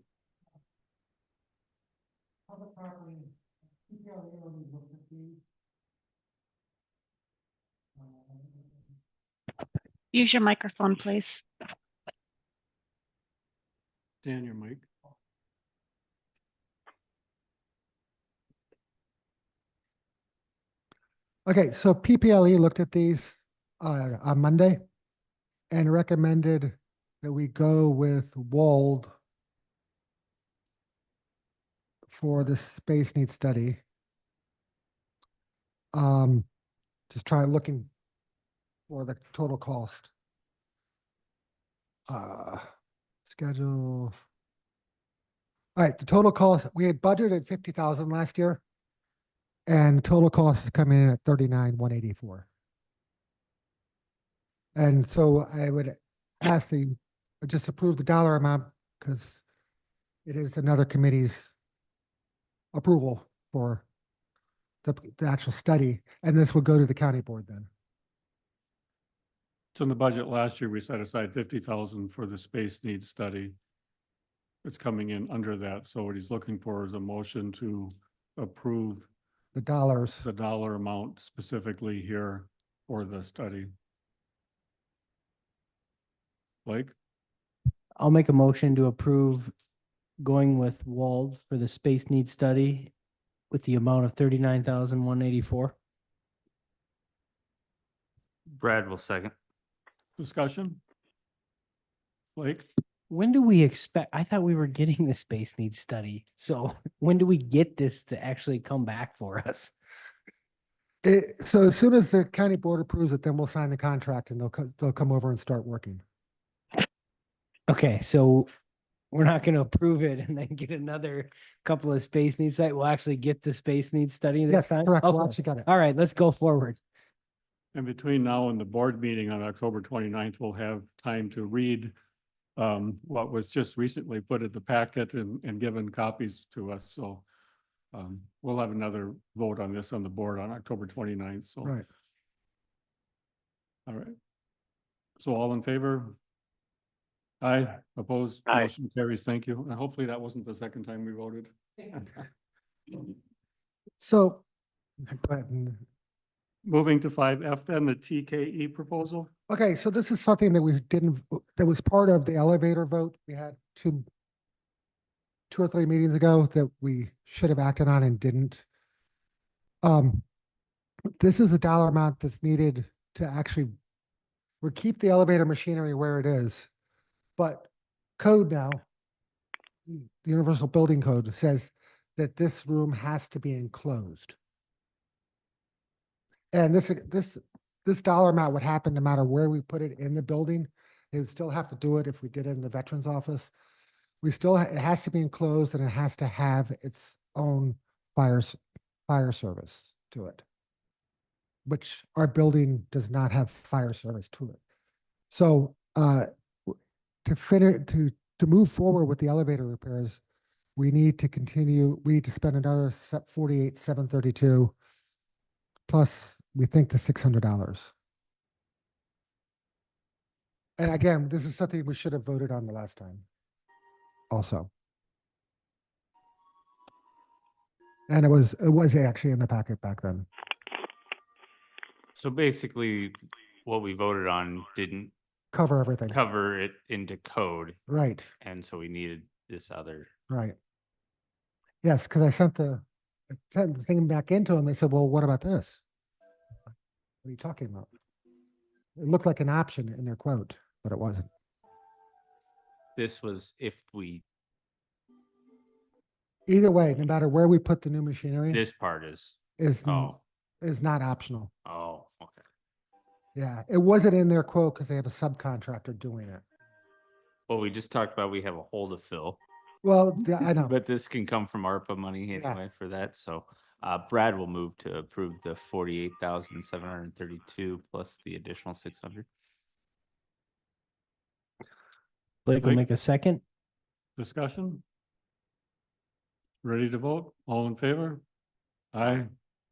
Use your microphone, please. Dan, your mic. Okay, so PPLE looked at these on Monday and recommended that we go with Wald for the space needs study. Just try looking for the total cost. Schedule. All right, the total cost, we had budgeted 50,000 last year. And the total cost is coming in at 39,184. And so I would ask that you just approve the dollar amount because it is another committee's approval for the actual study. And this would go to the county board then. So in the budget last year, we set aside 50,000 for the space needs study. It's coming in under that. So what he's looking for is a motion to approve The dollars. the dollar amount specifically here for the study. Blake? I'll make a motion to approve going with Wald for the space needs study with the amount of 39,184. Brad will second. Discussion? Blake? When do we expect, I thought we were getting the space needs study. So when do we get this to actually come back for us? So as soon as the county board approves it, then we'll sign the contract and they'll come over and start working. Okay, so we're not going to approve it and then get another couple of space needs site. We'll actually get the space needs study this Yes, time? correct. We'll Okay. actually got it. All right, let's go forward. And between now and the board meeting on October 29th, we'll have time to read what was just recently put in the packet and given copies to us. So we'll have another vote on this on the board on October 29th. So, Right. all right. So all in favor? Aye, opposed? Aye. Motion carries. Thank you. And hopefully that wasn't the second time we voted. So, go ahead and Moving to 5F then, the TKE proposal. okay, so this is something that we didn't, that was part of the elevator vote. We had two or three meetings ago that we should have acted on and didn't. This is a dollar amount that's needed to actually, we keep the elevator machinery where it is, but code now, the Universal Building Code says that this room has to be enclosed. And this dollar amount would happen no matter where we put it in the building. He'd still have to do it if we did it in the veterans office. It has to be enclosed and it has to have its own fire service to it, which our building does not have fire service to it. So, to fit it, to move forward with the elevator repairs, we need to spend another 48,732 plus we think the $600. And again, this is something we should have voted on the last time also. And it was actually in the packet back then. So basically, what we voted on didn't Cover everything. cover it into code, Right, and so we needed this other. right. Yes, because I sent the thing back into them. They said, well, what about this? What are you talking about? It looked like an option in their quote, but it wasn't. This was if we, Either way, no matter where we put the new machinery, this part is, is oh, not optional. oh, okay. Yeah, it wasn't in their quote because they have a subcontractor doing it. Well, we just talked about we have a hole to fill. Well, I know. But this can come from ARPA money Yeah. anyway for that, so Brad will move to approve the 48,732 plus the additional 600. Blake will Blake? make a second. Discussion? Ready to vote? All in favor? Aye.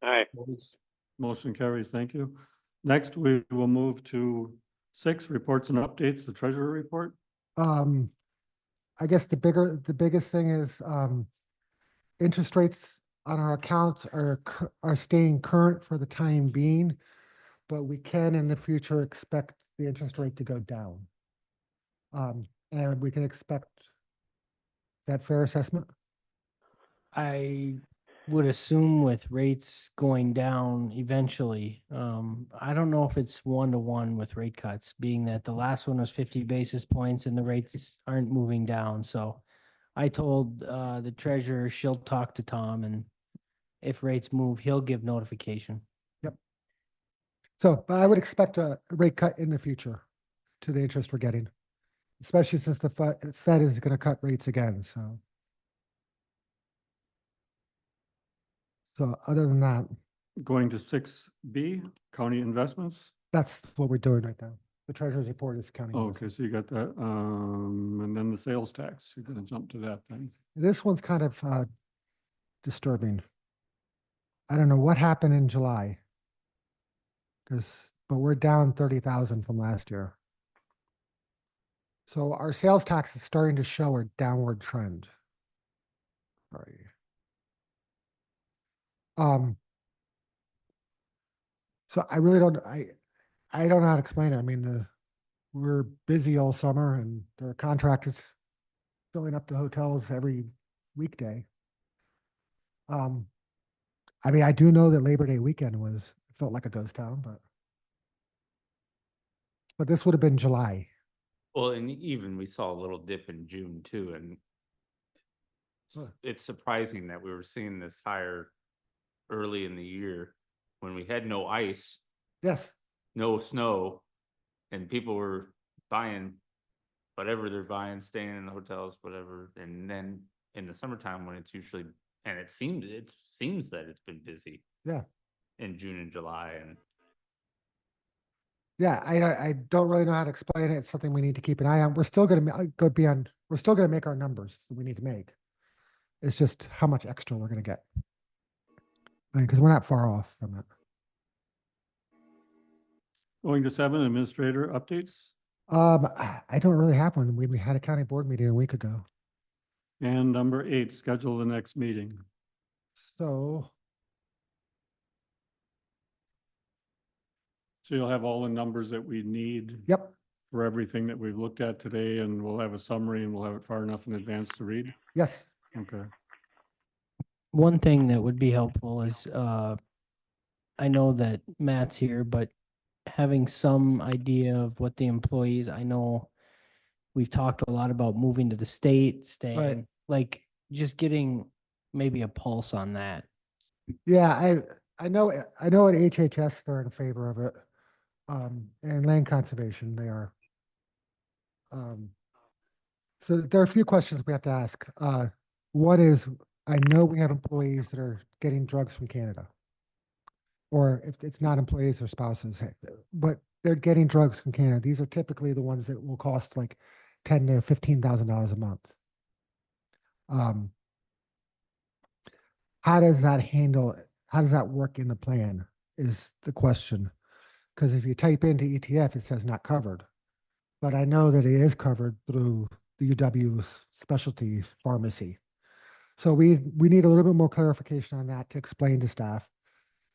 Aye. Opposed? Motion carries. Thank you. Next, we will move to 6, reports and updates, the treasurer report. I guess the biggest thing is, interest rates on our accounts are staying current for the time being, but we can in the future expect the interest rate to go down. And we can expect that fair assessment. I would assume with rates going down eventually, I don't know if it's 1-to-1 with rate cuts, being that the last one was 50 basis points and the rates aren't moving down. So I told the treasurer she'll talk to Tom, and if rates move, he'll give notification. So, but I would expect a rate cut in the future to the interest we're getting, especially since the Fed is going to cut rates again. So other than that, Going to 6B, county investments. that's what we're doing right now. The treasurer's report is counting. Oh, okay, so you got that, and then the sales tax, you're gonna jump to that then. This one's kind of disturbing. I don't know what happened in July. But we're down 30,000 from last year. So our sales tax is starting to show a downward trend. Sorry. So I really don't, I don't know how to explain it. I mean, we're busy all summer and there are contractors filling up the hotels every weekday. I mean, I do know that Labor Day weekend felt like a ghost town, but this would have been July. Well, and even we saw a little dip in June too, and it's surprising that we were seeing this higher early in the year when we had no ice, Yes, no snow, and people were buying whatever they're buying, staying in the hotels, whatever. And then in the summertime when it's usually, and it seems that it's been busy. Yeah. In June and July, and yeah, I don't really know how to explain it. It's something we need to keep an eye on. We're still going to go beyond, we're still going to make our numbers that we need to make. It's just how much extra we're going to get. Because we're not far off from it. Going to 7, administrator updates, I don't really have one. We had a county board meeting a week ago. and number 8, schedule the next meeting. So, So you'll have all the numbers that we need yep, for everything that we've looked at today, and we'll have a summary and we'll have it far enough in advance to read. yes, Okay. One thing that would be helpful is, I know that Matt's here, but having some idea of what the employees, I know we've talked a lot about moving to the state, staying, like, just getting maybe a pulse on that. yeah, I know at HHS, they're in favor of it. And land conservation, they are. So there are a few questions we have to ask. One is, I know we have employees that are getting drugs from Canada. Or if it's not employees or spouses, but they're getting drugs from Canada. These are typically the ones that will cost like $10,000 to $15,000 a month. How does that handle, how does that work in the plan is the question. Because if you type into ETF, it says not covered. But I know that it is covered through the UW specialty pharmacy. So we need a little bit more clarification on that to explain to staff.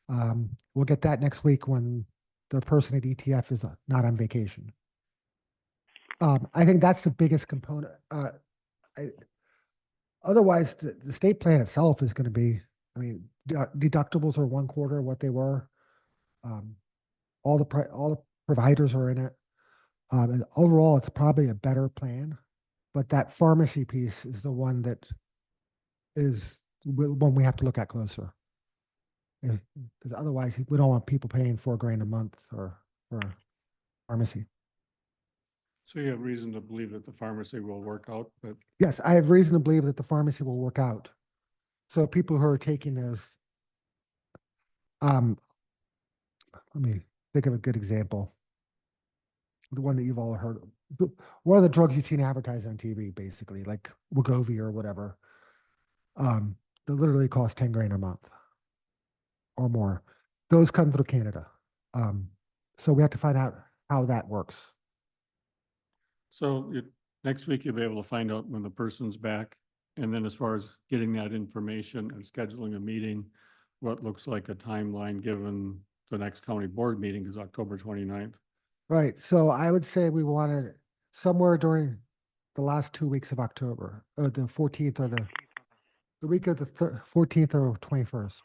We'll get that next week when the person at ETF is not on vacation. I think that's the biggest component. Otherwise, the state plan itself is going to be, I mean, deductibles are 1/4 what they were. All the providers are in it. And overall, it's probably a better plan, but that pharmacy piece is the one that is one we have to look at closer. Because otherwise, we don't want people paying $4,000 a month for pharmacy. So you have reason to believe that the pharmacy will work out, but Yes, I have reason to believe that the pharmacy will work out. So people who are taking this, let me think of a good example. The one that you've all heard of. One of the drugs you've seen advertised on TV, basically, like Wegovy or whatever. That literally cost $10,000 a month or more. Those come through Canada. So we have to find out how that works. so next week you'll be able to find out when the person's back. And then as far as getting that information and scheduling a meeting, what looks like a timeline given the next county board meeting is October 29th. Right. So I would say we wanted somewhere during the last 2 weeks of October, or the 14th or the week of the 14th or 21st.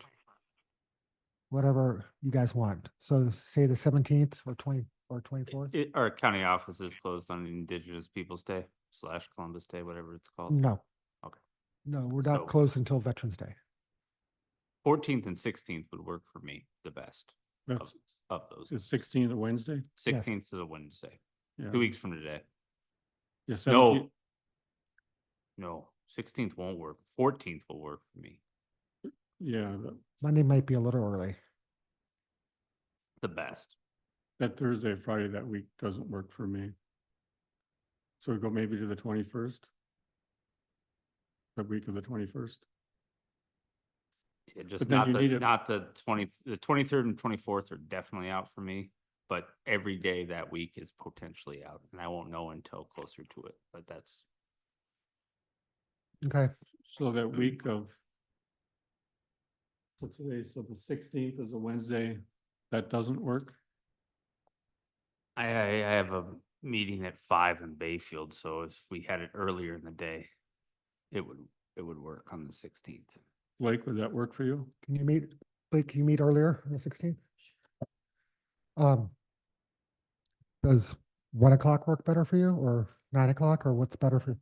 Whatever you guys want. So say the 17th or 24th? Our county office is closed on Indigenous Peoples' Day / Columbus Day, whatever it's called. No. Okay. No, we're not So- closed until Veterans Day. 14th and 16th would work for me the best That's, of those. is 16th a Wednesday? 16th is a Wednesday, Yeah. 2 weeks from today. Yeah, No. 17th. No, 16th won't work. 14th will work for me. Yeah, Monday might be a little early. The best. that Thursday, Friday that week doesn't work for me. So we go maybe to the 21st? The week of the 21st? Yeah, just But then not you the, need it- not the 23rd and 24th are definitely out for me. But every day that week is potentially out and I won't know until closer to it, but that's, Okay. So that week of. So today, so the 16th is a Wednesday, that doesn't work? I have a meeting at 5 in Bayfield, so if we had it earlier in the day, it would work on the 16th. Blake, would that work for you? Can you meet, Blake, can you meet earlier on the 16th? Does 1 o'clock work better for you or 9 o'clock or what's better for you?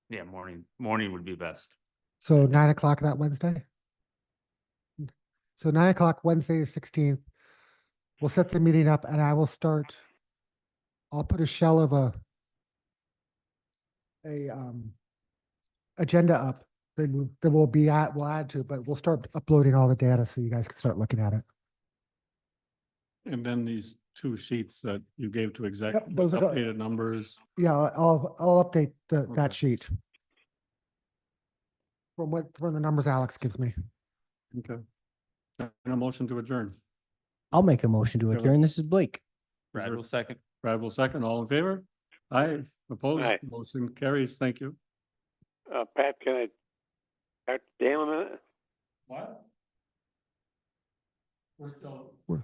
Yeah, morning would be best. So 9 o'clock that Wednesday? So 9 o'clock Wednesday, the 16th. We'll set the meeting up and I will start. I'll put a shell of a agenda up that we'll add to, but we'll start uploading all the data so you guys can start looking at it. And then these 2 sheets that you gave to exec, Yep, those are the- updated numbers. Yeah, I'll update that Okay. sheet. From the numbers Alex gives me. Okay. And a motion to adjourn. I'll make a motion to Yeah, but- adjourn. This is Blake. Brad will second. Brad will second, all in favor? Aye, opposed, Aye. motion carries, thank you. Pat, can I talk to Dan a minute? What? We're still. We're-